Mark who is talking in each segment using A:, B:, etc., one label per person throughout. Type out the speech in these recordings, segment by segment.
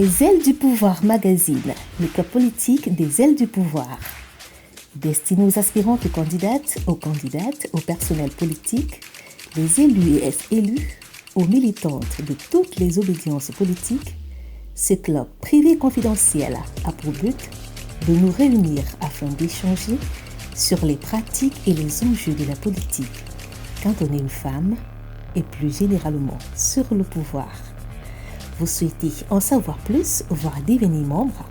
A: Les ailes du pouvoir magazine, le cas politique des ailes du pouvoir. Destiné aux aspirantes candidates, aux personnels politiques, les élus et ex-élus, aux militantes de toutes les obédiences politiques, ce club privé confidentiel a pour but de nous réunir afin d'échanger sur les pratiques et les enjeux de la politique quand on est une femme et plus généralement sur le pouvoir. Vous souhaitez en savoir plus, voire devenir membre?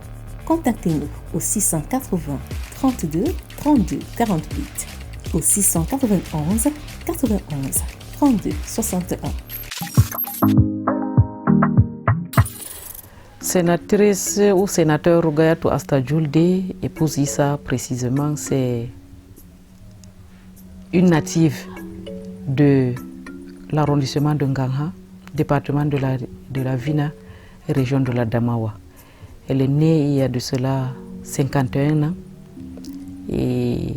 A: Contactez-nous au 680 32 32 48 au 691 91 32 61.
B: Sénatrice ou sénateur Rugayatou Asta Julde, épouse Issa précisément, c'est une native de l'arrondissement de Ngangha, département de la Vina, région de la Damawa. Elle est née il y a de cela 51 ans et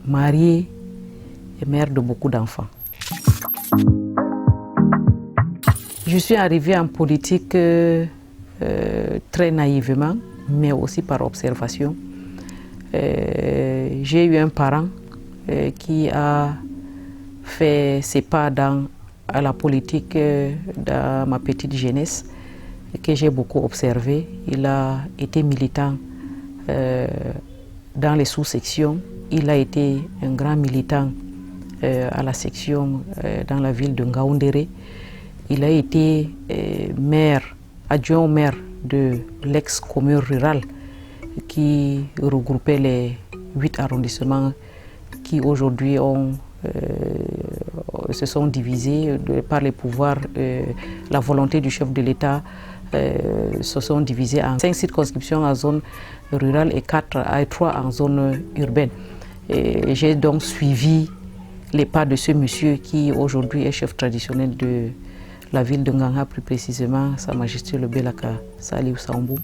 B: mariée et mère de beaucoup d'enfants. Je suis arrivée en politique très naïvement, mais aussi par observation. J'ai eu un parent qui a fait ses pas à la politique dans ma petite jeunesse, que j'ai beaucoup observé. Il a été militant dans les sous-sections. Il a été un grand militant à la section dans la ville de Ngaoundéré. Il a été adjoint au maire de l'ex-commune rurale qui regroupait les 8 arrondissements qui aujourd'hui se sont divisés par les pouvoirs, la volonté du chef de l'État, se sont divisés en 5 circonscriptions en zone rurale et 3 en zone urbaine. J'ai donc suivi les pas de ce monsieur qui aujourd'hui est chef traditionnel de la ville de Ngangha, plus précisément Sa Majesté le Belaka Saliou Sambou.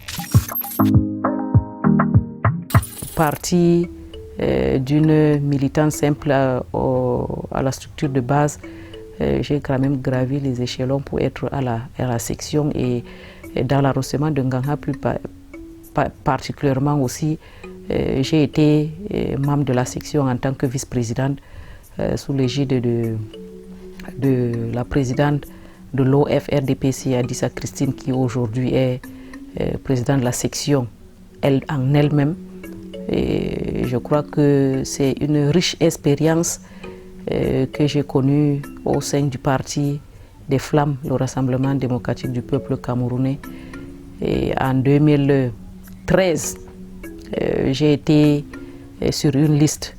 B: Parti d'une militante simple à la structure de base, j'ai quand même gravi les échelons pour être à la section et dans l'arrondissement de Ngangha plus particulièrement aussi. J'ai été membre de la section en tant que vice-présidente sous l'égide de la présidente de l'OFRDPC, Adissa Christine, qui aujourd'hui est présidente de la section en elle-même. Et je crois que c'est une riche expérience que j'ai connue au sein du parti des Flammes, le Rassemblement démocratique du peuple camerounais. Et en 2013, j'ai été sur une liste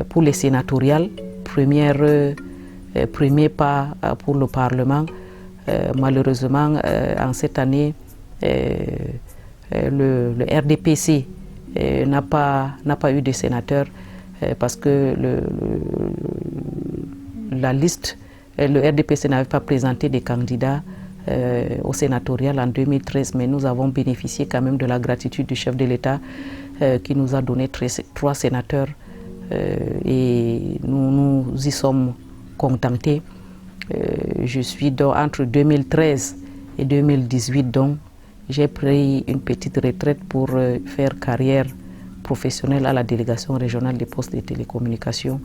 B: pour les sénatoriales, premier pas pour le Parlement. Malheureusement, en cette année, le RDPC n'a pas eu de sénateur parce que la liste, le RDPC n'avait pas présenté des candidats au sénatorial en 2013, mais nous avons bénéficié quand même de la gratitude du chef de l'État qui nous a donné 3 sénateurs et nous y sommes contentés. Je suis donc entre 2013 et 2018 donc j'ai pris une petite retraite pour faire carrière professionnelle à la délégation régionale des postes de télécommunications.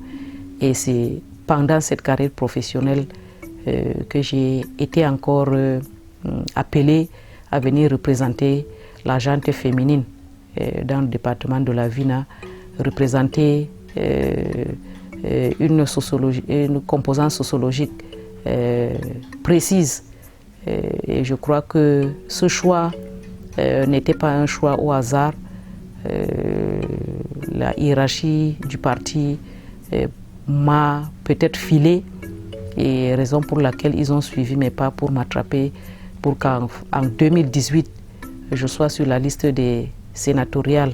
B: Et c'est pendant cette carrière professionnelle que j'ai été encore appelée à venir représenter la gente féminine dans le département de la Vina, représenter une composante sociologique précise. Et je crois que ce choix n'était pas un choix au hasard. La hiérarchie du parti m'a peut-être filé, et raison pour laquelle ils ont suivi mes pas pour m'attraper, pour qu'en 2018, je sois sur la liste des sénatoriales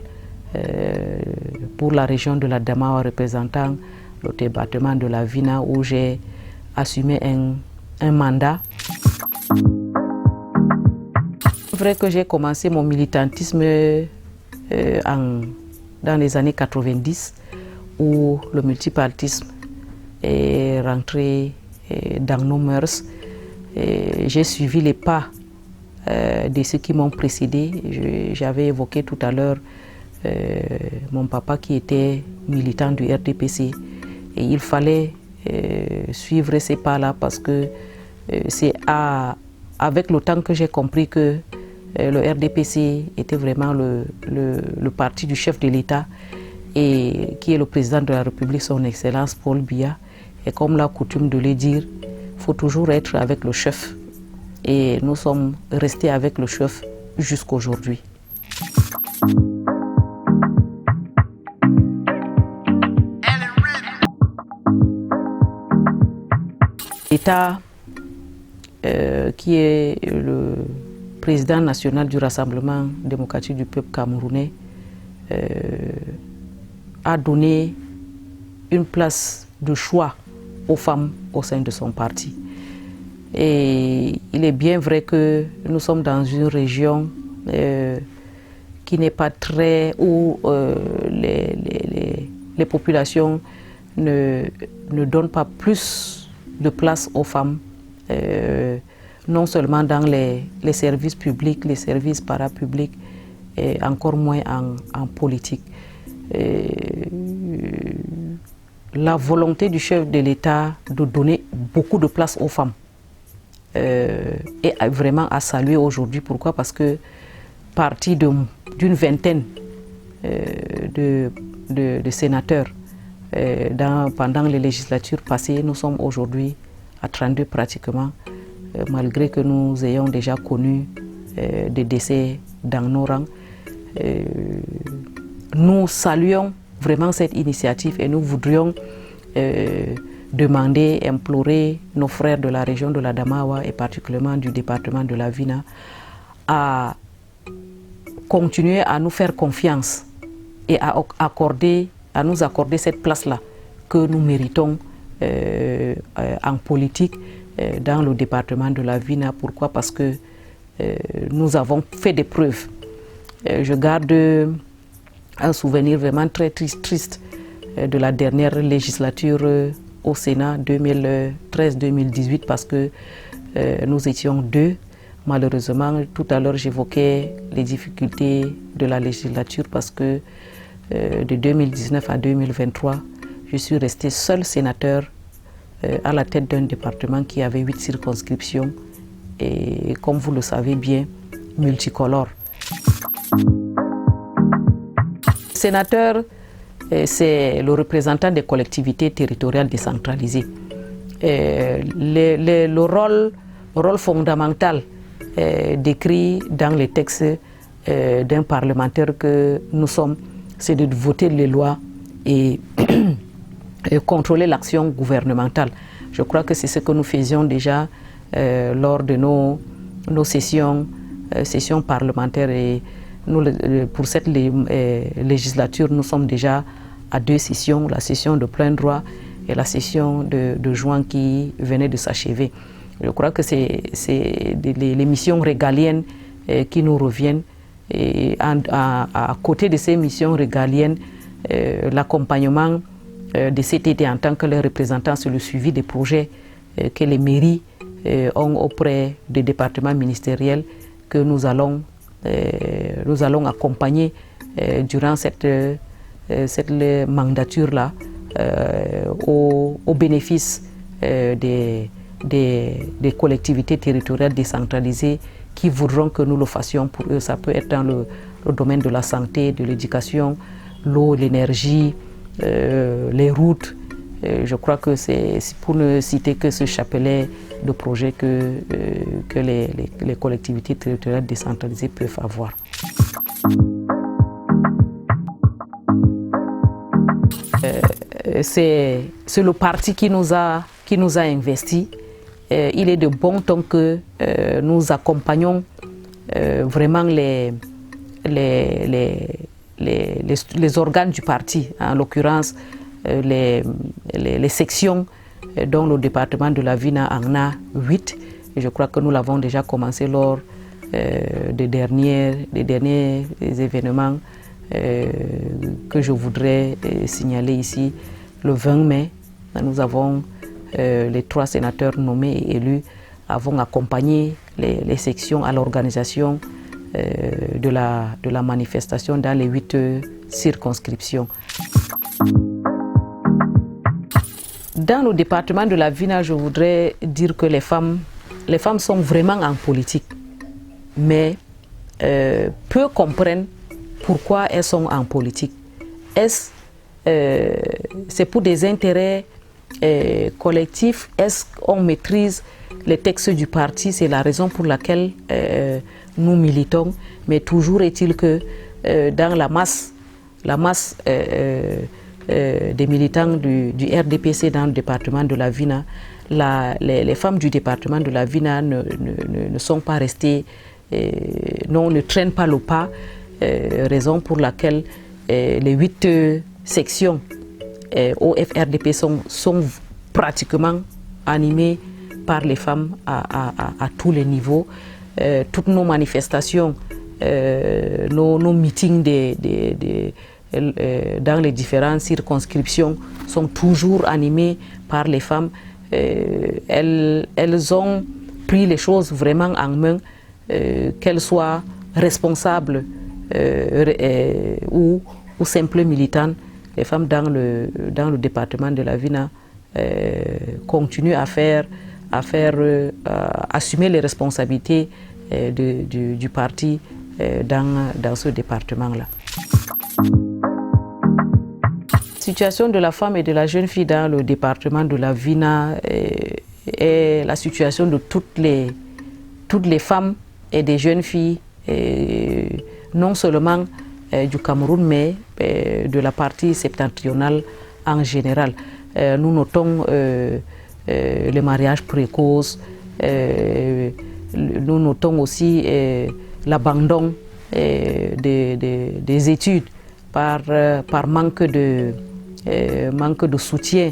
B: pour la région de la Damawa représentant le département de la Vina, où j'ai assumé un mandat. C'est vrai que j'ai commencé mon militantisme dans les années 90, où le multipartisme est rentré dans nos mœurs. J'ai suivi les pas de ceux qui m'ont précédé. J'avais évoqué tout à l'heure mon papa qui était militant du RDPC et il fallait suivre ces pas-là parce que c'est avec le temps que j'ai compris que le RDPC était vraiment le parti du chef de l'État et qui est le président de la République, son Excellence Paul Biya. Et comme l'a coutume de le dire, il faut toujours être avec le chef. Et nous sommes restés avec le chef jusqu'aujourd'hui. L'État, qui est le président national du Rassemblement démocratique du peuple camerounais, a donné une place de choix aux femmes au sein de son parti. Et il est bien vrai que nous sommes dans une région qui n'est pas très... où les populations ne donnent pas plus de place aux femmes, non seulement dans les services publics, les services parapublics, et encore moins en politique. La volonté du chef de l'État de donner beaucoup de place aux femmes est vraiment à saluer aujourd'hui. Pourquoi? Parce que parti d'une vingtaine de sénateurs pendant les législatures passées, nous sommes aujourd'hui à 32 pratiquement, malgré que nous ayons déjà connu des décès dans nos rangs. Nous saluons vraiment cette initiative et nous voudrions demander, implorer nos frères de la région de la Damawa et particulièrement du département de la Vina à continuer à nous faire confiance et à nous accorder cette place-là que nous méritons en politique dans le département de la Vina. Pourquoi? Parce que nous avons fait des preuves. Je garde un souvenir vraiment très triste de la dernière législature au Sénat 2013-2018 parce que nous étions deux. Malheureusement, tout à l'heure j'évoquais les difficultés de la législature parce que de 2019 à 2023, je suis resté seul sénateur à la tête d'un département qui avait 8 circonscriptions et, comme vous le savez bien, multicolore. Sénateur, c'est le représentant des collectivités territoriales décentralisées. Le rôle fondamental décrit dans les textes d'un parlementaire que nous sommes, c'est de voter les lois et contrôler l'action gouvernementale. Je crois que c'est ce que nous faisions déjà lors de nos sessions parlementaires. Et nous, pour cette législature, nous sommes déjà à 2 sessions, la session de plein droit et la session de juin qui venait de s'achever. Je crois que c'est les missions régaliennes qui nous reviennent. Et à côté de ces missions régaliennes, l'accompagnement des CTT en tant que les représentants sur le suivi des projets que les mairies ont auprès des départements ministériels que nous allons accompagner durant cette mandature-là au bénéfice des collectivités territoriales décentralisées qui voudront que nous le fassions pour eux. Ça peut être dans le domaine de la santé, de l'éducation, l'eau, l'énergie, les routes. Je crois que c'est pour ne citer que ce chapelet de projets que les collectivités territoriales décentralisées peuvent avoir. C'est le parti qui nous a investis. Il est de bon ton que nous accompagnons vraiment les organes du parti, en l'occurrence les sections dont le département de la Vina en a 8. Et je crois que nous l'avons déjà commencé lors des derniers événements que je voudrais signaler ici. Le 20 mai, nous avons les 3 sénateurs nommés et élus avons accompagné les sections à l'organisation de la manifestation dans les 8 circonscriptions. Dans le département de la Vina, je voudrais dire que les femmes sont vraiment en politique, mais peu comprennent pourquoi elles sont en politique. C'est pour des intérêts collectifs? Est-ce qu'on maîtrise les textes du parti? C'est la raison pour laquelle nous militons. Mais toujours est-il que dans la masse des militants du RDPC dans le département de la Vina, les femmes du département de la Vina ne sont pas restées, ne traînent pas le pas, raison pour laquelle les 8 sections au FRDP sont pratiquement animées par les femmes à tous les niveaux. Toutes nos manifestations, nos meetings dans les différentes circonscriptions sont toujours animés par les femmes. Elles ont pris les choses vraiment en main, qu'elles soient responsables ou simples militantes. Les femmes dans le département de la Vina continuent à assumer les responsabilités du parti dans ce département-là. La situation de la femme et de la jeune fille dans le département de la Vina est la situation de toutes les femmes et des jeunes filles, non seulement du Cameroun, mais de la partie septentrionale en général. Nous notons le mariage précoce, nous notons aussi l'abandon des études par manque de soutien,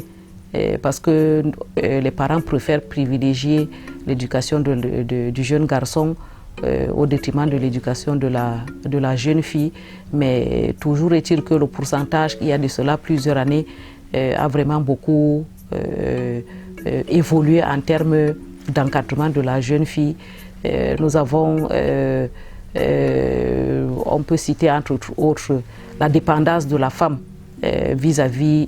B: parce que les parents préfèrent privilégier l'éducation du jeune garçon au détriment de l'éducation de la jeune fille. Mais toujours est-il que le pourcentage, il y a de cela plusieurs années, a vraiment beaucoup évolué en termes d'encadrement de la jeune fille. Nous avons, on peut citer entre autres, la dépendance de la femme vis-à-vis,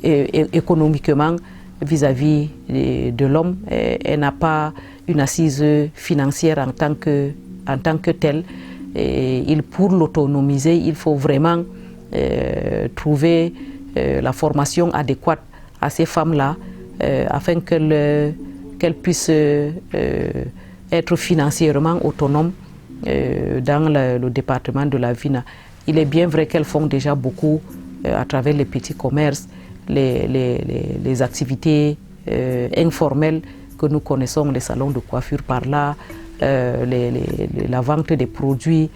B: économiquement, vis-à-vis de l'homme. Elle n'a pas une assise financière en tant que telle. Et pour l'autonomiser, il faut vraiment trouver la formation adéquate à ces femmes-là afin qu'elles puissent être financièrement autonomes dans le département de la Vina. Il est bien vrai qu'elles font déjà beaucoup à travers les petits commerces, les activités informelles que nous connaissons, les salons de coiffure par là, la vente des produits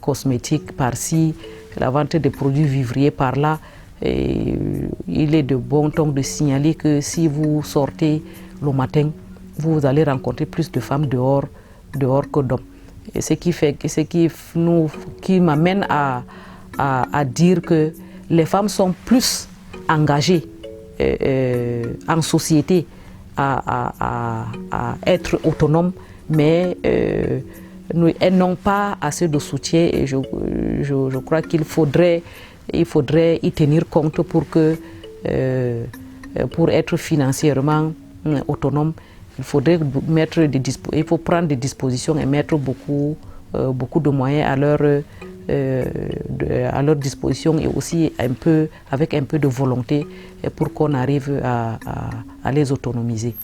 B: cosmétiques par-ci, la vente des produits vivriers par là. Et il est de bon ton de signaler que si vous sortez le matin, vous allez rencontrer plus de femmes dehors que d'hommes. Et ce qui m'amène à dire que les femmes sont plus engagées en société à être autonomes, mais elles n'ont pas assez de soutien, et je crois qu'il faudrait y tenir compte pour être financièrement autonome. Il faut prendre des dispositions et mettre beaucoup de moyens à leur disposition, et aussi avec un peu de volonté pour qu'on arrive à les autonomiser.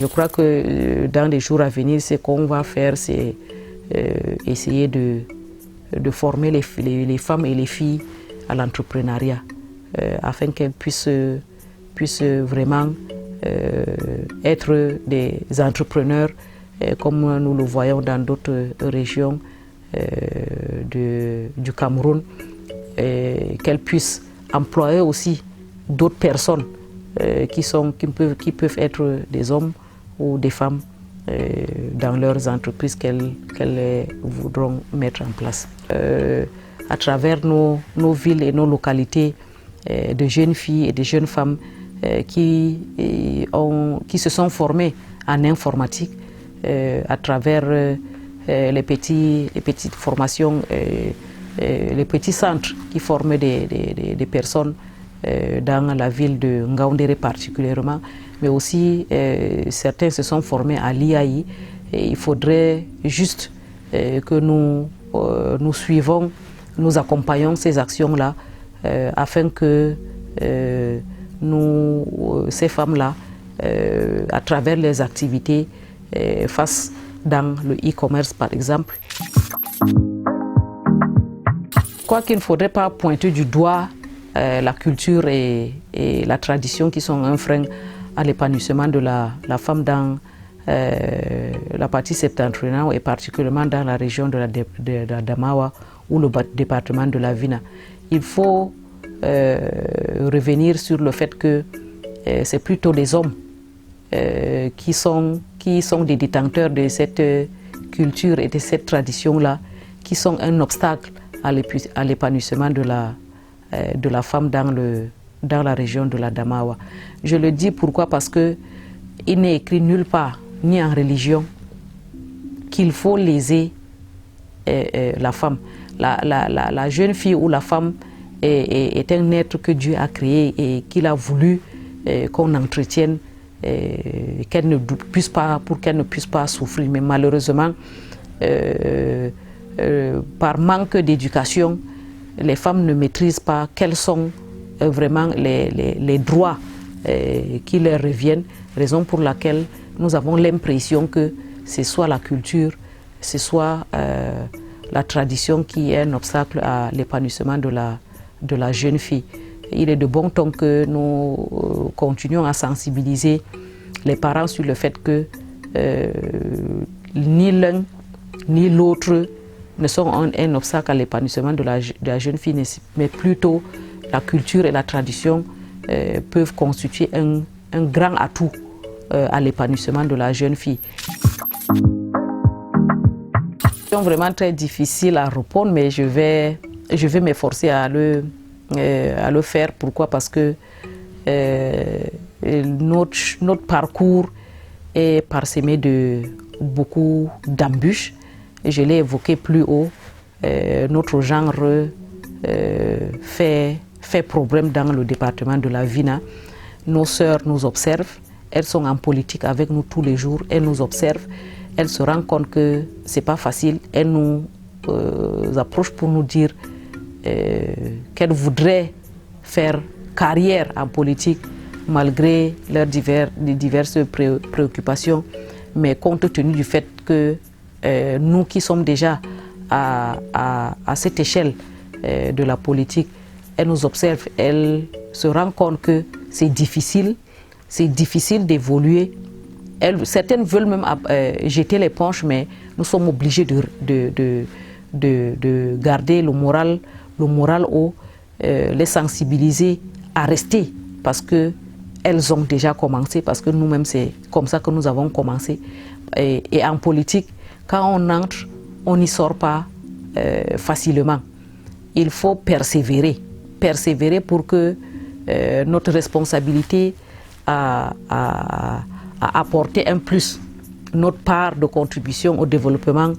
B: Je crois que dans les jours à venir, ce qu'on va faire, c'est essayer de former les femmes et les filles à l'entrepreneuriat afin qu'elles puissent vraiment être des entrepreneurs comme nous le voyons dans d'autres régions du Cameroun, qu'elles puissent employer aussi d'autres personnes qui peuvent être des hommes ou des femmes dans leurs entreprises qu'elles voudront mettre en place. À travers nos villes et nos localités, de jeunes filles et de jeunes femmes qui se sont formés en informatique à travers les petites formations, les petits centres qui forment des personnes dans la ville de Ngaoundéré particulièrement, mais aussi certains se sont formés à l'IAI. Et il faudrait juste que nous suivons, nous accompagnons ces actions-là afin que ces femmes-là, à travers les activités, fassent dans le e-commerce par exemple. Quoi qu'il ne faudrait pas pointer du doigt la culture et la tradition qui sont un frein à l'épanouissement de la femme dans la partie septentrionale et particulièrement dans la région de la Damawa ou le département de la Vina. Il faut revenir sur le fait que c'est plutôt les hommes qui sont des détenteurs de cette culture et de cette tradition-là, qui sont un obstacle à l'épanouissement de la femme dans la région de la Damawa. Je le dis pourquoi? Parce qu'il n'est écrit nulle part, ni en religion, qu'il faut léser la femme. La jeune fille ou la femme est un être que Dieu a créé et qu'il a voulu qu'on entretienne, qu'elle ne puisse pas, pour qu'elle ne puisse pas souffrir. Mais malheureusement, par manque d'éducation, les femmes ne maîtrisent pas quels sont vraiment les droits qui leur reviennent, raison pour laquelle nous avons l'impression que ce soit la culture, ce soit la tradition qui est un obstacle à l'épanouissement de la jeune fille. Il est de bon ton que nous continuions à sensibiliser les parents sur le fait que ni l'un ni l'autre ne sont un obstacle à l'épanouissement de la jeune fille, mais plutôt la culture et la tradition peuvent constituer un grand atout à l'épanouissement de la jeune fille. C'est vraiment très difficile à répondre, mais je vais m'efforcer à le faire. Pourquoi? Parce que notre parcours est parsemé de beaucoup d'embûches. Je l'ai évoqué plus haut. Notre genre fait problème dans le département de la Vina. Nos sœurs nous observent. Elles sont en politique avec nous tous les jours. Elles nous observent. Elles se rendent compte que c'est pas facile. Elles nous approchent pour nous dire qu'elles voudraient faire carrière en politique malgré leurs diverses préoccupations. Mais compte tenu du fait que nous qui sommes déjà à cette échelle de la politique, elles nous observent, elles se rendent compte que c'est difficile d'évoluer. Certaines veulent même jeter l'éponge, mais nous sommes obligés de garder le moral haut, les sensibiliser à rester, parce qu'elles ont déjà commencé, parce que nous-mêmes c'est comme ça que nous avons commencé. Et en politique, quand on entre, on n'y sort pas facilement. Il faut persévérer pour que notre responsabilité à apporter un plus, notre part de contribution au développement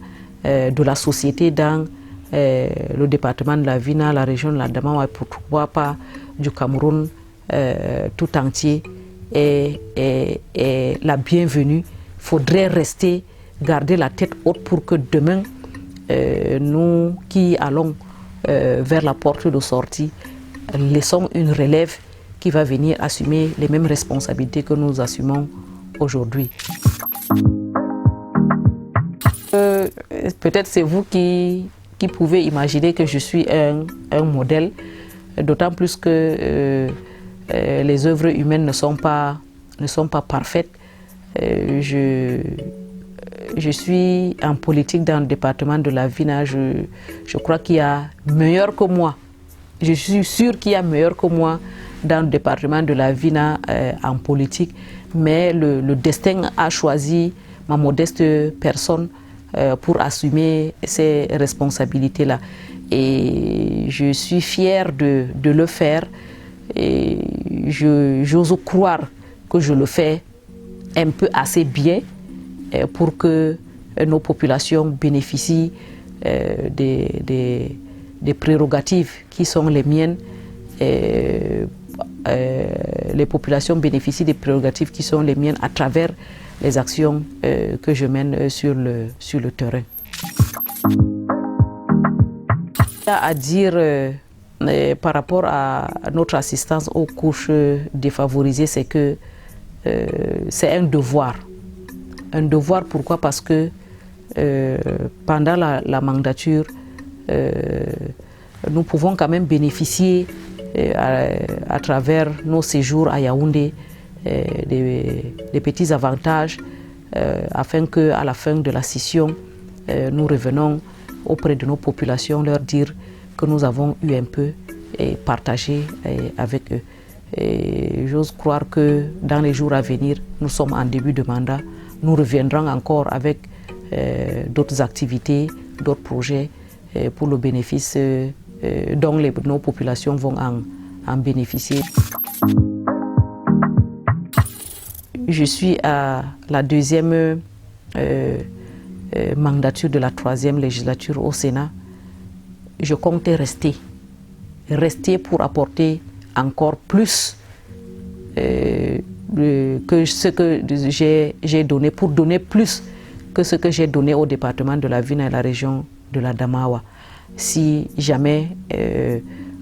B: de la société dans le département de la Vina, la région de la Damawa et pourquoi pas du Cameroun tout entier est la bienvenue. Il faudrait garder la tête haute pour que demain, nous qui allons vers la porte de sortie, laissons une relève qui va venir assumer les mêmes responsabilités que nous assumons aujourd'hui. Peut-être c'est vous qui pouvez imaginer que je suis un modèle, d'autant plus que les œuvres humaines ne sont pas parfaites. Je suis en politique dans le département de la Vina. Je crois qu'il y a meilleur que moi. Je suis sûre qu'il y a meilleur que moi dans le département de la Vina en politique. Mais le destin a choisi ma modeste personne pour assumer ces responsabilités-là. Et je suis fière de le faire. Et j'ose croire que je le fais un peu assez bien pour que nos populations bénéficient des prérogatives qui sont les miennes. Les populations bénéficient des prérogatives qui sont les miennes à travers les actions que je mène sur le terrain. À dire par rapport à notre assistance aux couches défavorisées, c'est que c'est un devoir. Un devoir, pourquoi? Parce que pendant la mandature, nous pouvons quand même bénéficier à travers nos séjours à Yaoundé des petits avantages afin qu'à la fin de la session, nous revenons auprès de nos populations, leur dire que nous avons eu un peu et partagé avec eux. Et j'ose croire que dans les jours à venir, nous sommes en début de mandat, nous reviendrons encore avec d'autres activités, d'autres projets pour le bénéfice dont nos populations vont en bénéficier. Je suis à la deuxième mandature de la 3e législature au Sénat. Je comptais rester pour apporter encore plus que ce que j'ai donné, pour donner plus que ce que j'ai donné au département de la Vina et la région de la Damawa. Si jamais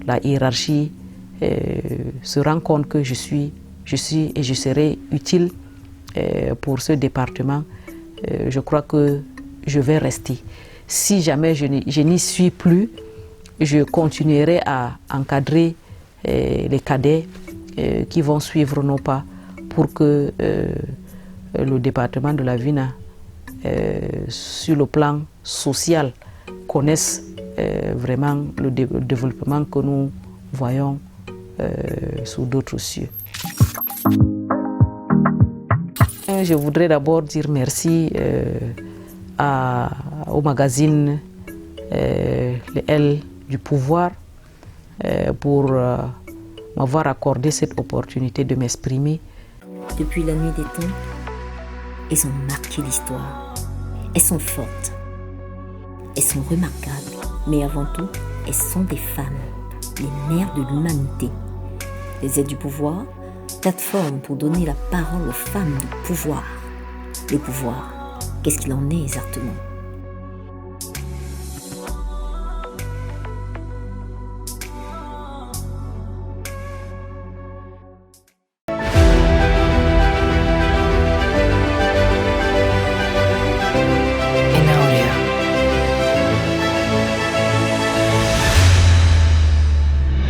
B: la hiérarchie se rend compte que je suis et je serai utile pour ce département, je crois que je vais rester. Si jamais je n'y suis plus, je continuerai à encadrer les cadets qui vont suivre nos pas pour que le département de la Vina, sur le plan social, connaisse vraiment le développement que nous voyons sous d'autres cieux. Je voudrais d'abord dire merci au magazine Les L du pouvoir pour m'avoir accordé cette opportunité de m'exprimer.
A: Depuis la nuit des temps, elles ont marqué l'histoire. Elles sont fortes. Elles sont remarquables. Mais avant tout, elles sont des femmes, les mères de l'humanité. Les aides du pouvoir, plateforme pour donner la parole aux femmes du pouvoir. Le pouvoir, qu'est-ce qu'il en est exactement?